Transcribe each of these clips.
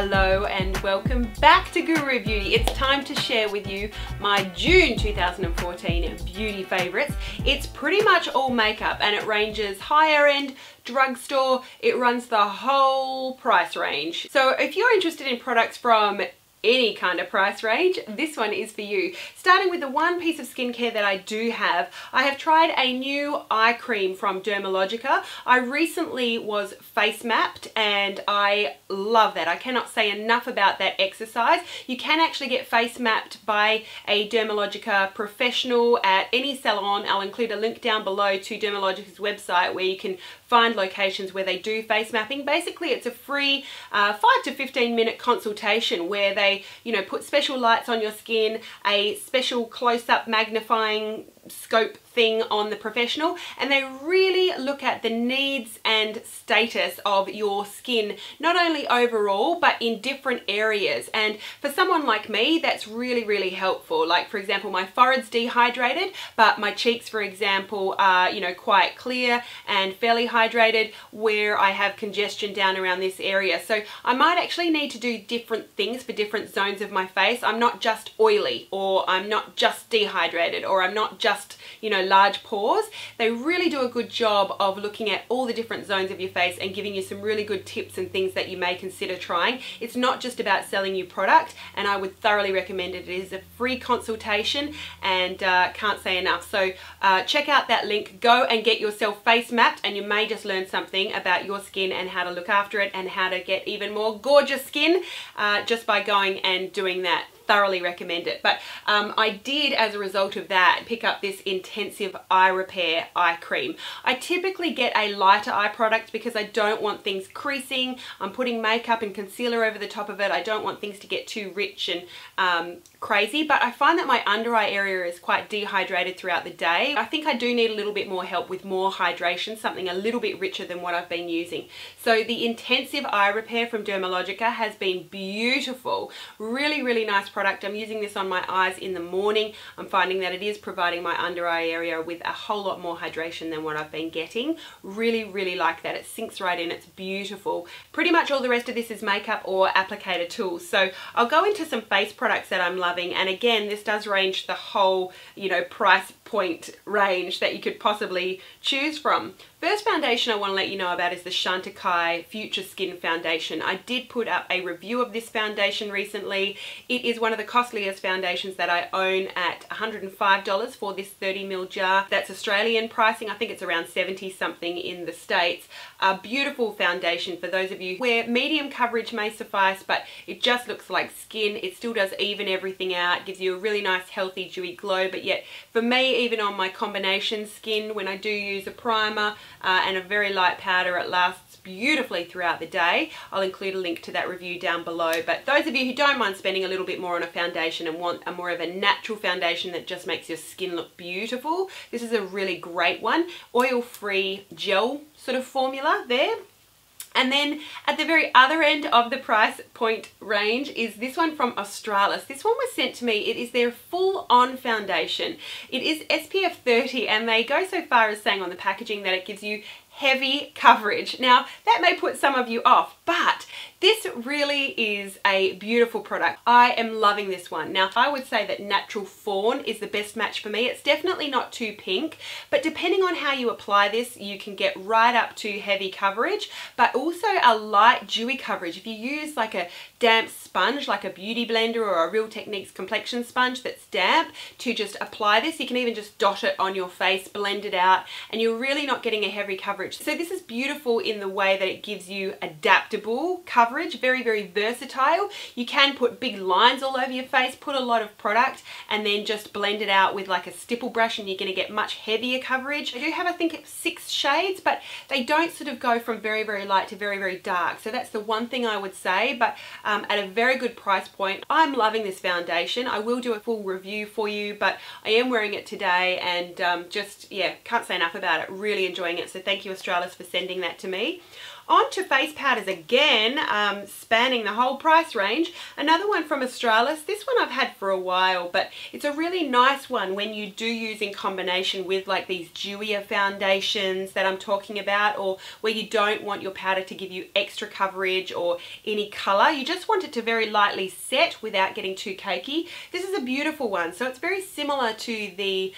Hello and welcome back to Guru Beauty. It's time to share with you my June 2014 beauty favourites. It's pretty much all makeup and it ranges higher end, drugstore, it runs the whole price range. So if you're interested in products from any kind of price range, this one is for you. Starting with the one piece of skincare that I do have, I have tried a new eye cream from Dermalogica. I recently was face mapped and I love that. I cannot say enough about that exercise. You can actually get face mapped by a Dermalogica professional at any salon. I'll include a link down below to Dermalogica's website where you can find locations where they do face mapping. Basically, it's a free 5 to 15 minute consultation where they, put special lights on your skin, a special close-up magnifying scope thing on the professional, and they really look at the needs and status of your skin, not only overall but in different areas. And for someone like me, that's really helpful. Like, for example, my forehead's dehydrated but my cheeks, for example, are quite clear and fairly hydrated, where I have congestion down around this area. So I might actually need to do different things for different zones of my face. I'm not just oily, or I'm not just dehydrated, or I'm not just large pores. They really do a good job of looking at all the different zones of your face and giving you some really good tips and things that you may consider trying. It's not just about selling you product, and I would thoroughly recommend it. It is a free consultation and can't say enough. So check out that link, go and get yourself face mapped, and you may just learn something about your skin and how to look after it and how to get even more gorgeous skin just by going and doing that. Thoroughly recommend it. But I did, as a result of that, pick up this intensive eye repair eye cream. I typically get a lighter eye product because I don't want things creasing. I'm putting makeup and concealer over the top of it. I don't want things to get too rich and crazy, but I find that my under eye area is quite dehydrated throughout the day. I think I do need a little bit more help with more hydration, something a little bit richer than what I've been using. So the intensive eye repair from Dermalogica has been beautiful. Really nice product. I'm using this on my eyes in the morning. I'm finding that it is providing my under eye area with a whole lot more hydration than what I've been getting. Really like that. It sinks right in. It's beautiful. Pretty much all the rest of this is makeup or applicator tools. So I'll go into some face products that I'm loving, and again, this does range the whole price point range that you could possibly choose from. First foundation I want to let you know about is the Chantecaille Future Skin Foundation. I did put up a review of this foundation recently. It is one of the costliest foundations that I own at $105 for this 30ml jar. That's Australian pricing. I think it's around 70 something in the States. A beautiful foundation for those of you where medium coverage may suffice, but it just looks like skin. It still does even everything out, gives you a really nice healthy dewy glow, but yet for me, even on my combination skin, when I do use a primer and a very light powder, it lasts beautifully throughout the day. I'll include a link to that review down below. But those of you who don't mind spending a little bit more on a foundation and want a more of a natural foundation that just makes your skin look beautiful, this is a really great one. Oil-free gel sort of formula there. And then at the very other end of the price point range is this one from Australis. This one was sent to me. It is their full-on foundation. It is SPF 30, and they go so far as saying on the packaging that it gives you heavy coverage. Now, that may put some of you off, but this really is a beautiful product. I am loving this one. Now, I would say that Natural Fawn is the best match for me. It's definitely not too pink, but depending on how you apply this, you can get right up to heavy coverage, but also a light dewy coverage. If you use like a damp sponge, like a beauty blender or a Real Techniques complexion sponge that's damp, to just apply this, you can even just dot it on your face, blend it out, and you're really not getting a heavy coverage. So this is beautiful in the way that it gives you adaptable coverage, very versatile. You can put big lines all over your face, put a lot of product, and then just blend it out with like a stipple brush, and you're going to get much heavier coverage. They do have, I think it's 6 shades, but they don't sort of go from very light to very dark. So that's the one thing I would say, but at a very good price point. I'm loving this foundation. I will do a full review for you, but I am wearing it today and just, yeah, can't say enough about it. Really enjoying it. So thank you, Australis, for sending that to me. On to face powders again, spanning the whole price range. Another one from Australis. This one I've had for a while, but it's a really nice one when you do use in combination with like these dewier foundations that I'm talking about, or where you don't want your powder to give you extra coverage or any color. You just want it to very lightly set without getting too cakey. This is a beautiful one. So it's very similar to the,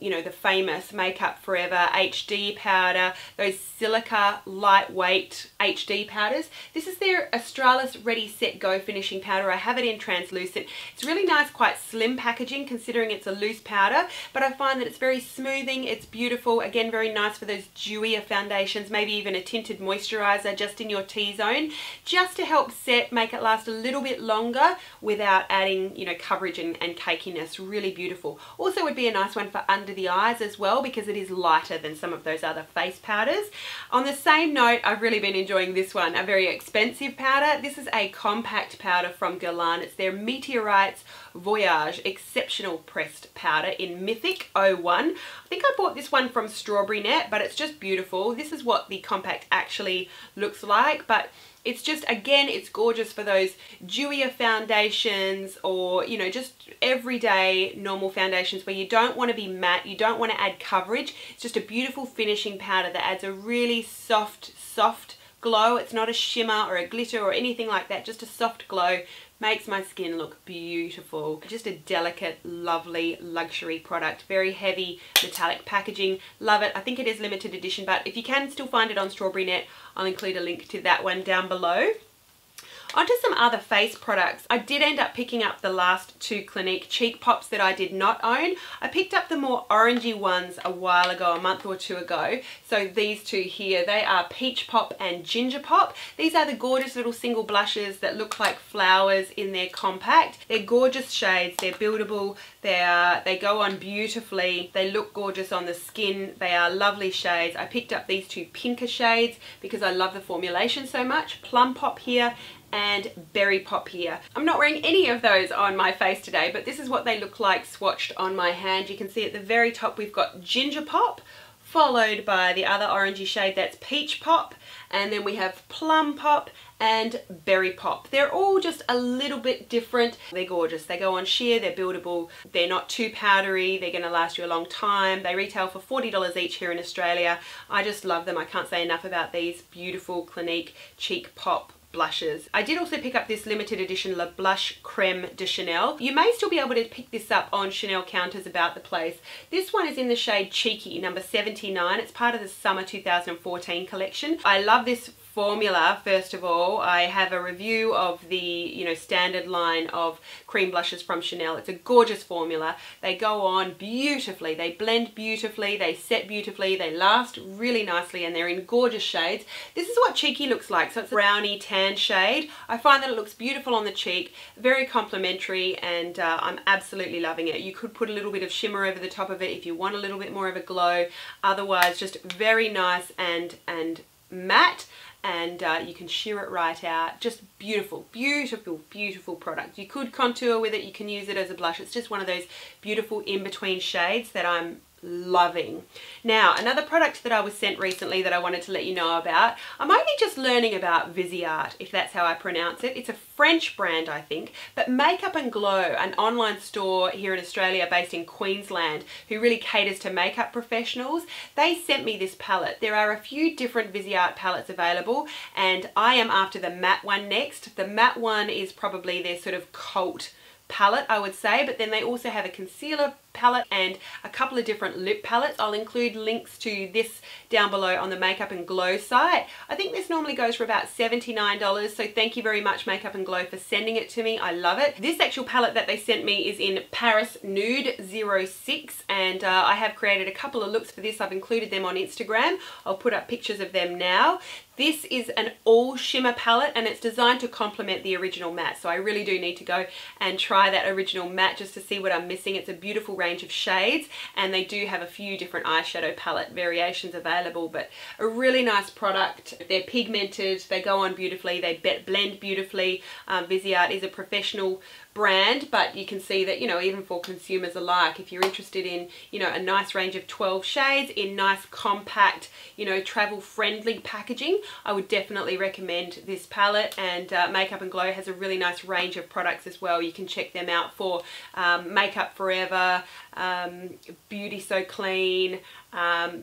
you know, the famous Makeup Forever HD powder, those silica lightweight HD powders. This is their Australis Ready Set Go finishing powder. I have it in translucent. It's really nice, quite slim packaging considering it's a loose powder, but I find that it's very smoothing, it's beautiful, again very nice for those dewier foundations, maybe even a tinted moisturizer just in your T-zone, just to help set, make it last a little bit longer without adding, you know, coverage and cakiness. Really beautiful. Also would be a nice one for under the eyes as well, because it is lighter than some of those other face powders. On the same note, I've really been enjoying this one, a very expensive powder. This is a compact powder from Gueralain. It's their METEORITES Voyage Exceptional Pressed Powder in Mythic 01. I think I bought this one from Strawberry Net, but it's just beautiful. This is what the compact actually looks like, but it's just, again, it's gorgeous for those dewier foundations, or, you know, just everyday normal foundations where you don't want to be matte, you don't want to add coverage. It's just a beautiful finishing powder that adds a really soft glow. It's not a shimmer or a glitter or anything like that, just a soft glow. Makes my skin look beautiful. Just a delicate, lovely luxury product. Very heavy metallic packaging. Love it. I think it is limited edition, but if you can still find it on Strawberry Net, I'll include a link to that one down below. Onto some other face products. I did end up picking up the last two Clinique cheek pops that I did not own. I picked up the more orangey ones a while ago, a month or two ago. So these two here, they are Peach Pop and Ginger Pop. These are the gorgeous little single blushes that look like flowers in their compact. They're gorgeous shades, they're buildable, they go on beautifully, they look gorgeous on the skin, they are lovely shades. I picked up these two pinker shades because I love the formulation so much. Plum Pop here and Berry Pop here. I'm not wearing any of those on my face today, but this is what they look like swatched on my hand. You can see at the very top we've got Ginger Pop, followed by the other orangey shade, that's Peach Pop, and then we have Plum Pop and Berry Pop. They're all just a little bit different. They're gorgeous. They go on sheer, they're buildable, they're not too powdery, they're going to last you a long time. They retail for $40 each here in Australia. I just love them. I can't say enough about these beautiful Clinique Cheek Pop blushes. I did also pick up this limited edition La Blush Creme de Chanel. You may still be able to pick this up on Chanel counters about the place. This one is in the shade Cheeky, number 79. It's part of the summer 2014 collection. I love this formula. First of all, I have a review of the, you know, standard line of cream blushes from Chanel. It's a gorgeous formula. They go on beautifully, they blend beautifully, they set beautifully, they last really nicely, and they're in gorgeous shades. This is what Cheeky looks like. So it's a brownie tan shade. I find that it looks beautiful on the cheek, very complimentary, and I'm absolutely loving it. You could put a little bit of shimmer over the top of it if you want a little bit more of a glow. Otherwise, just very nice and matte. And you can sheer it right out. Just beautiful, beautiful, beautiful product. You could contour with it, you can use it as a blush. It's just one of those beautiful in-between shades that I'm loving. Now, another product that I was sent recently that I wanted to let you know about. I'm only just learning about Viseart, if that's how I pronounce it. It's a French brand, I think, but Makeup and Glow, an online store here in Australia based in Queensland, who really caters to makeup professionals, they sent me this palette. There are a few different Viseart palettes available, and I am after the matte one next. The matte one is probably their sort of cult palette, I would say, but then they also have a concealer palette and a couple of different lip palettes. I'll include links to this down below on the Makeup and Glow site. I think this normally goes for about $79, so thank you very much Makeup and Glow for sending it to me. I love it. This actual palette that they sent me is in Paris Nude 06, and I have created a couple of looks for this. I've included them on Instagram. I'll put up pictures of them now. This is an all shimmer palette, and it's designed to complement the original matte, so I really do need to go and try that original matte just to see what I'm missing. It's a beautiful range of shades, and they do have a few different eyeshadow palette variations available, but a really nice product. They're pigmented, they go on beautifully, they blend beautifully. Viseart is a professional brand, but you can see that, you know, even for consumers alike, if you're interested in, you know, a nice range of 12 shades in nice compact, you know, travel friendly packaging, I would definitely recommend this palette. And Makeup and Glow has a really nice range of products as well. You can check them out for Makeup Forever, Beauty So Clean,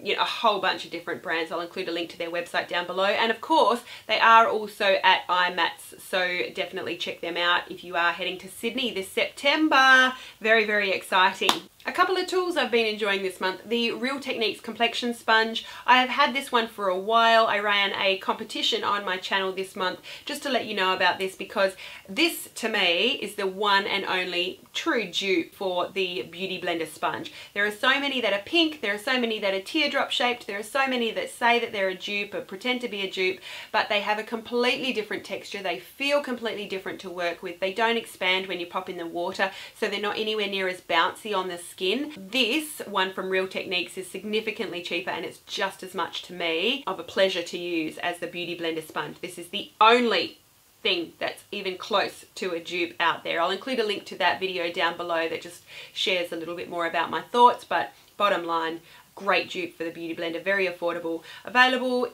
you know, a whole bunch of different brands. I'll include a link to their website down below. And of course, they are also at IMATS, so definitely check them out if you are heading to Sydney this September. Very, very exciting. A couple of tools I've been enjoying this month. The Real Techniques Complexion Sponge. I have had this one for a while. I ran a competition on my channel this month just to let you know about this, because this to me is the one and only true dupe for the Beauty Blender sponge. There are so many that are pink, there are so many that are teardrop shaped, there are so many that say that they're a dupe or pretend to be a dupe, but they have a completely different texture. They feel completely different to work with. They don't expand when you pop in the water, so they're not anywhere near as bouncy on the skin. This one from Real Techniques is significantly cheaper, and it's just as much to me of a pleasure to use as the Beauty Blender sponge. This is the only thing that's even close to a dupe out there. I'll include a link to that video down below that just shares a little bit more about my thoughts, but bottom line, great dupe for the Beauty Blender, very affordable, available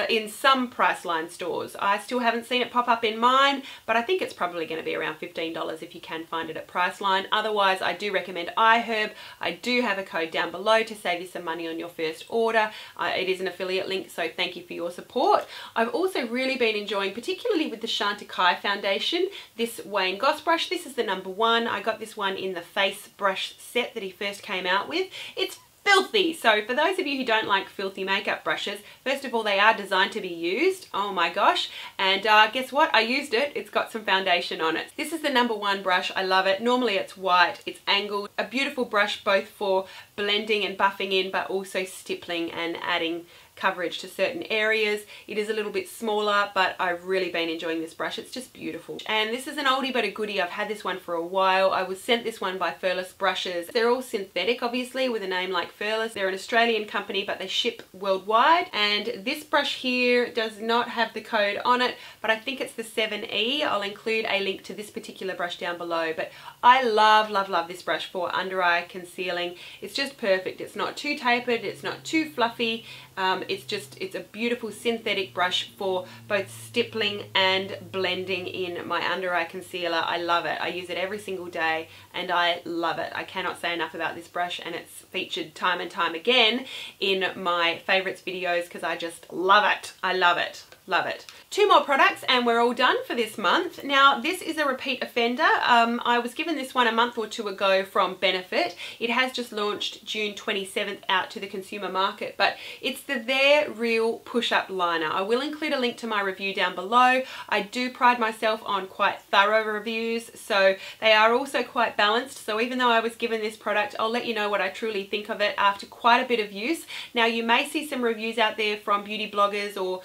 in some Priceline stores. I still haven't seen it pop up in mine, but I think it's probably going to be around $15 if you can find it at Priceline. Otherwise, I do recommend iHerb. I do have a code down below to save you some money on your first order. It is an affiliate link, so thank you for your support. I've also really been enjoying, particularly with the Chantecaille foundation, this Wayne Goss brush. This is the #1. I got this one in the face brush set that he first came out with. It's filthy. So for those of you who don't like filthy makeup brushes, first of all, they are designed to be used. Oh my gosh. And guess what? I used it. It's got some foundation on it. This is the #1 brush. I love it. Normally it's white. It's angled. A beautiful brush both for blending and buffing in, but also stippling and adding coverage to certain areas. It is a little bit smaller, but I've really been enjoying this brush. It's just beautiful. And this is an oldie but a goodie. I've had this one for a while. I was sent this one by Furless Brushes. They're all synthetic, obviously, with a name like Furless. They're an Australian company, but they ship worldwide. And this brush here does not have the code on it, but I think it's the 7E. I'll include a link to this particular brush down below. But I love, love, love this brush for under eye concealing. It's just perfect. It's not too tapered. It's not too fluffy. It's a beautiful synthetic brush for both stippling and blending in my under eye concealer. I love it. I use it every single day and I love it. I cannot say enough about this brush, and it's featured time and time again in my favorites videos because I just love it. I love it. Love it. 2 more products and we're all done for this month. Now this is a repeat offender. I was given this one a month or 2 ago from Benefit. It has just launched June 27th out to the consumer market, but it's the They're Real Push-Up Liner. I will include a link to my review down below. I do pride myself on quite thorough reviews, so they are also quite balanced. So even though I was given this product, I'll let you know what I truly think of it after quite a bit of use. Now you may see some reviews out there from beauty bloggers or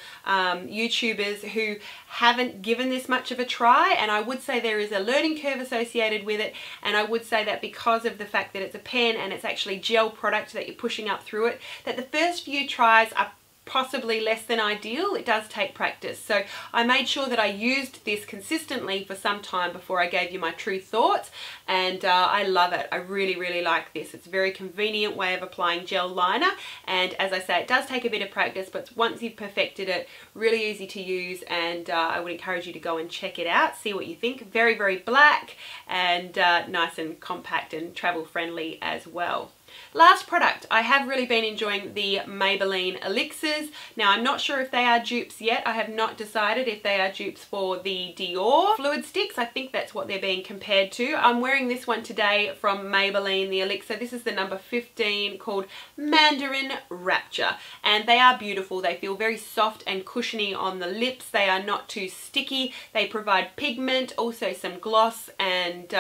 YouTubers who haven't given this much of a try, and I would say there is a learning curve associated with it, and I would say that because of the fact that it's a pen and it's actually gel product that you're pushing up through it, that the first few tries are possibly less than ideal. It does take practice. So I made sure that I used this consistently for some time before I gave you my true thoughts, and I love it. I really, really like this. It's a very convenient way of applying gel liner, and as I say, it does take a bit of practice, but once you've perfected it, really easy to use, and I would encourage you to go and check it out, see what you think. Very, very black and nice and compact and travel friendly as well. Last product, I have really been enjoying the Maybelline Elixirs. Now I'm not sure if they are dupes yet. I have not decided if they are dupes for the Dior fluid sticks. I think that's what they're being compared to. I'm wearing this one today from Maybelline, the Elixir. This is the number 15 called Mandarin Rapture, and they are beautiful. They feel very soft and cushiony on the lips. They are not too sticky. They provide pigment, also some gloss, and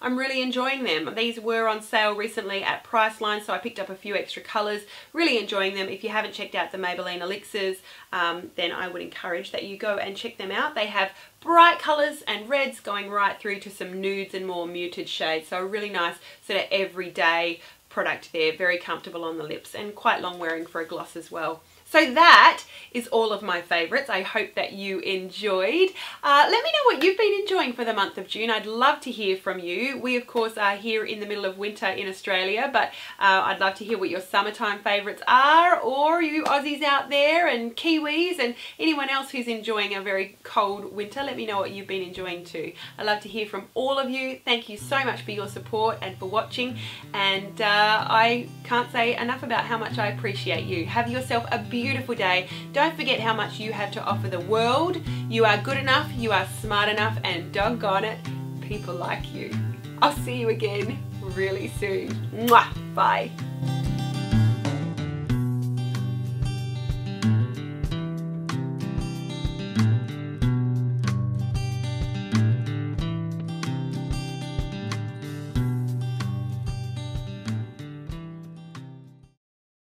I'm really enjoying them. These were on sale recently at Priceline, so I picked up a few extra colours. Really enjoying them. If you haven't checked out the Maybelline Elixirs, then I would encourage that you go and check them out. They have bright colours and reds going right through to some nudes and more muted shades. So a really nice sort of everyday product there. Very comfortable on the lips and quite long wearing for a gloss as well. So that is all of my favourites. I hope that you enjoyed. Let me know what you've been enjoying for the month of June. I'd love to hear from you. We of course are here in the middle of winter in Australia, but I'd love to hear what your summertime favourites are, or you Aussies out there and Kiwis and anyone else who's enjoying a very cold winter. Let me know what you've been enjoying too. I'd love to hear from all of you. Thank you so much for your support and for watching, and I can't say enough about how much I appreciate you. Have yourself a beautiful day. Don't forget how much you have to offer the world. You are good enough, you are smart enough, and doggone it, people like you. I'll see you again really soon. Mwah! Bye.